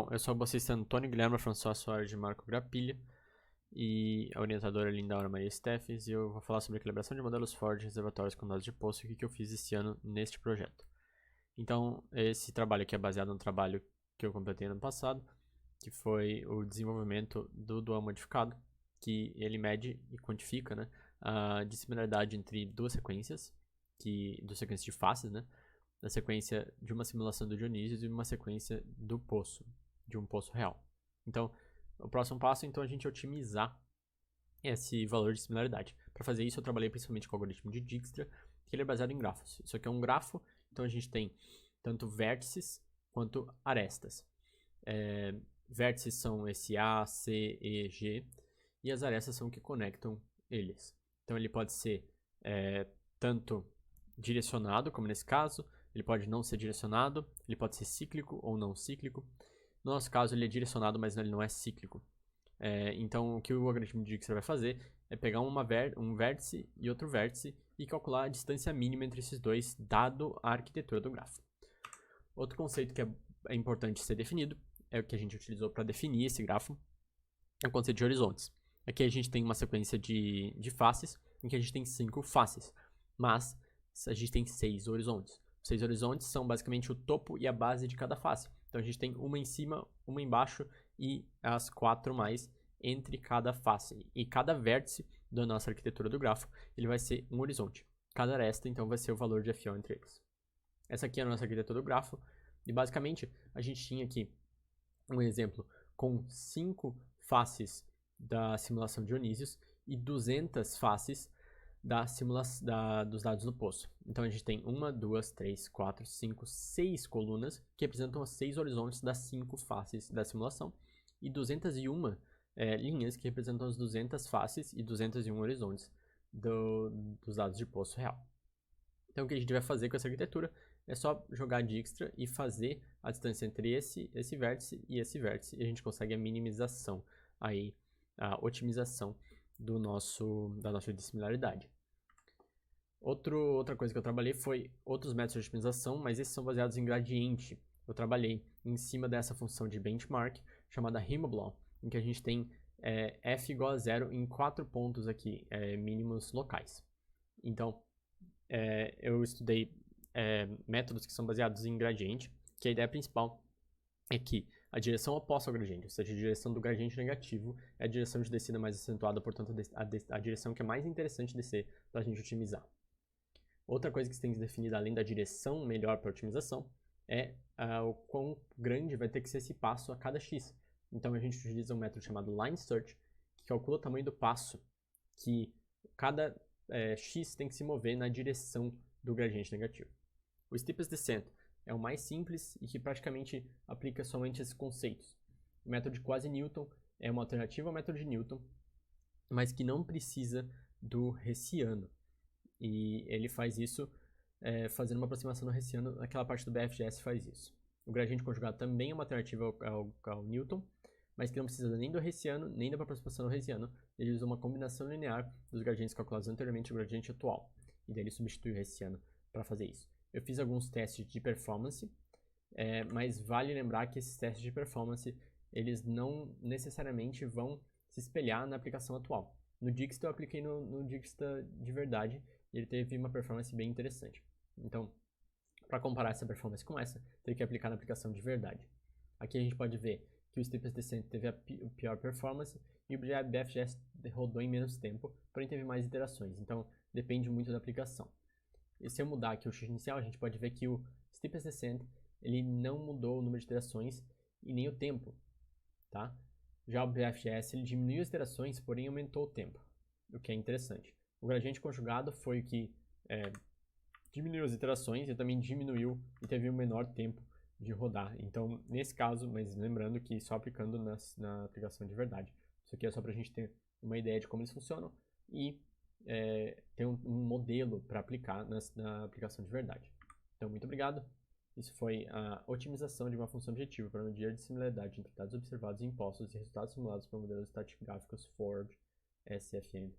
Eu sou o bolsista Antônio Guilherme François Soares de Marco Grappilha e a orientadora Lindaura Maria Steffes, e eu vou falar sobre a calibração de modelos Ford reservatórios com dados de poço e o que eu fiz esse ano neste projeto. Então, esse trabalho aqui é baseado no trabalho que eu completei ano passado, que foi o desenvolvimento do dual modificado, que ele mede e quantifica, né, a dissimilaridade entre duas sequências, duas sequências de faces, né, da sequência de uma simulação do Dionísio e uma sequência do poço, de um poço real. Então, o próximo passo então, é a gente otimizar esse valor de similaridade. Para fazer isso, eu trabalhei principalmente com o algoritmo de Dijkstra, que ele é baseado em grafos. Isso aqui é um grafo, então a gente tem tanto vértices quanto arestas. Vértices são esse A, C, E, G, e as arestas são o que conectam eles. Então ele pode ser tanto direcionado, como nesse caso, ele pode não ser direcionado, ele pode ser cíclico ou não cíclico. No nosso caso, ele é direcionado, mas ele não é cíclico. Então, o que o algoritmo de Dijkstra vai fazer é pegar um vértice e outro vértice e calcular a distância mínima entre esses dois, dado a arquitetura do grafo. Outro conceito que é importante ser definido é o que a gente utilizou para definir esse grafo, é o conceito de horizontes. Aqui a gente tem uma sequência de faces, em que a gente tem 5 faces, mas a gente tem 6 horizontes. Os 6 horizontes são basicamente o topo e a base de cada face. Então a gente tem uma em cima, uma embaixo e as 4 mais entre cada face. E cada vértice da nossa arquitetura do grafo, ele vai ser um horizonte. Cada aresta, então, vai ser o valor de FO entre eles. Essa aqui é a nossa arquitetura do grafo. E basicamente, a gente tinha aqui um exemplo com 5 faces da simulação de Dionísios e 200 faces dos dados no poço. Então a gente tem 1, 2, 3, 4, 5, 6 colunas que representam os 6 horizontes das 5 faces da simulação e 201 linhas que representam as 200 faces e 201 horizontes dos dados de poço real. Então o que a gente vai fazer com essa arquitetura é só jogar Dijkstra e fazer a distância entre esse vértice e esse vértice, e a gente consegue a minimização, aí, a otimização da nossa dissimilaridade. Outra coisa que eu trabalhei foi outros métodos de otimização, mas esses são baseados em gradiente. Eu trabalhei em cima dessa função de benchmark, chamada Himmelblau, em que a gente tem f igual a 0 em 4 pontos aqui, mínimos locais. Então, eu estudei métodos que são baseados em gradiente, que a ideia principal é que a direção oposta ao gradiente, ou seja, a direção do gradiente negativo, é a direção de descida mais acentuada, portanto, a direção que é mais interessante descer para a gente otimizar. Outra coisa que você tem que definir, além da direção melhor para otimização, é o quão grande vai ter que ser esse passo a cada x. Então, a gente utiliza um método chamado line search, que calcula o tamanho do passo que cada x tem que se mover na direção do gradiente negativo. O steepest descent é o mais simples e que praticamente aplica somente esses conceitos. O método de quasi-Newton é uma alternativa ao método de Newton, mas que não precisa do Hessiano. E ele faz isso fazendo uma aproximação do Hessiano, naquela parte do BFGS faz isso. O gradiente conjugado também é uma alternativa ao Newton, mas que não precisa nem do Hessiano, nem da aproximação do Hessiano. Ele usa uma combinação linear dos gradientes calculados anteriormente e o gradiente atual. E daí ele substitui o Hessiano para fazer isso. Eu fiz alguns testes de performance, mas vale lembrar que esses testes de performance, eles não necessariamente vão se espelhar na aplicação atual. No Dijkstra eu apliquei no Dijkstra de verdade e ele teve uma performance bem interessante. Então, para comparar essa performance com essa, tem que aplicar na aplicação de verdade. Aqui a gente pode ver que o steepest descent teve a pior performance e o BFGS rodou em menos tempo, porém teve mais iterações, então depende muito da aplicação. E se eu mudar aqui o x inicial, a gente pode ver que o steepest descent ele não mudou o número de iterações e nem o tempo, tá? Já o BFGS ele diminuiu as iterações, porém aumentou o tempo, o que é interessante. O gradiente conjugado foi o que diminuiu as iterações e também diminuiu e teve um menor tempo de rodar. Então, nesse caso, mas lembrando que só aplicando na aplicação de verdade. Isso aqui é só para a gente ter uma ideia de como eles funcionam e ter um modelo para aplicar na aplicação de verdade. Então, muito obrigado. Isso foi a otimização de uma função objetiva para medir a dissimilaridade entre dados observados e impostos e resultados simulados por modelos estatigráficos Ford SFM.